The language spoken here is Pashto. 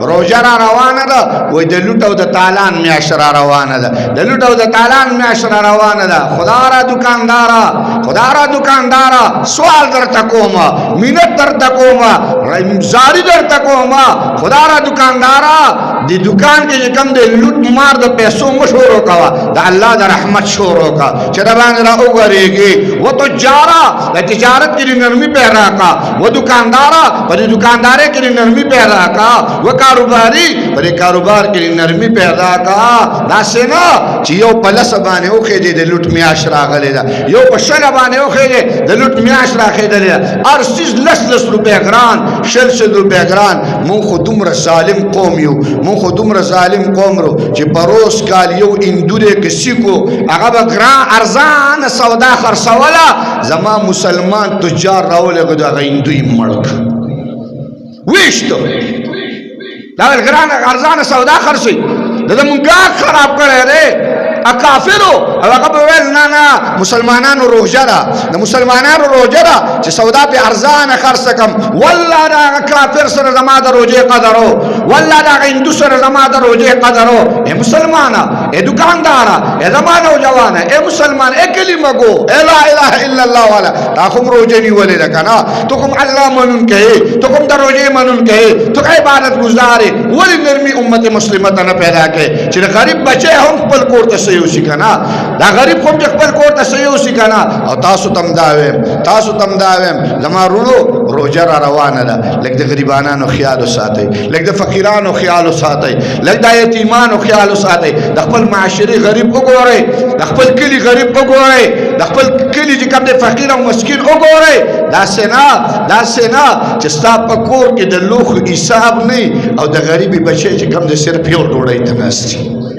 روژه را روانه ده وای د لوټ او د تالان میاشت را روانه ده د لوټ او د تالان میاشت را روانه ده خدا را دکاندارا سوال درته کومه مینت درته کومه زاری درته کومه خدا را دکاندارا د دکان کې کم د لوټ مار د پیسو مشورو کوا د الله د رحمت شورو کا چې دا باندې را وګریږي و تجارا د تجارت کې نرمي پیدا کا و دکاندارا په دکانداري کې نرمي پیدا کا و کاروباری پر کاروبار کې نرمي پیدا کا دا څنګه چې یو په لس باندې اوخې د لوټ میاش راغلی دا یو په شل باندې اوخې د لوټ میاش راغلی دا ارسیز لس روپے ګران شل روپے ګران مون خو دومره ظالم قوم یو مون خو دومره ظالم قوم رو چې پروس کال یو اندوره کې سیکو هغه به ګران ارزان سودا خرڅوله زما مسلمان تجار راولګو دا غیندوی مړک وښتو دا ګران ارزان سودا خرڅي دا مونږه خراب کړی دی کافرو او هغه به ویل نه مسلمانانو روژه ده د مسلمانانو روژه ده چې سودا په ارزانه خرڅ کم والله دا کافر سره زما د روژې قدرو والله دا هندو سره زما د روژې قدرو ای مسلمانا ای دکاندارا ای زما نوجوانه ای مسلمان ای کلمه گو ای لا اله الا الله والا تا کوم روژه نیولې ده کنه تو کوم الله منون کوي تو کوم د روژې منون کوي تو عبادت گزارې ولې نرمي امت مسلمه ته نه پیدا کوي چې غریب بچي هم خپل کور ته سيوسي کنا دا غریب کوم چې خپل کور ته سيوسي کنا او تاسو تم داویم زما رونو روزه را روانه ده لکه د غریبانو خیال ساتي لکه د فقیرانو خیال ساتي لکه د یتیمانو خیال ساتي د خپل معاشري غریب وګورئ د خپل کلی غریب وګورئ د خپل کلی چې کوم د فقیر او مسکین وګورئ دا سنا چې ستا په کور کې د لوخ حساب نه او د غریبي بچي چې کوم د صرف یو ډوډۍ ته ناشتي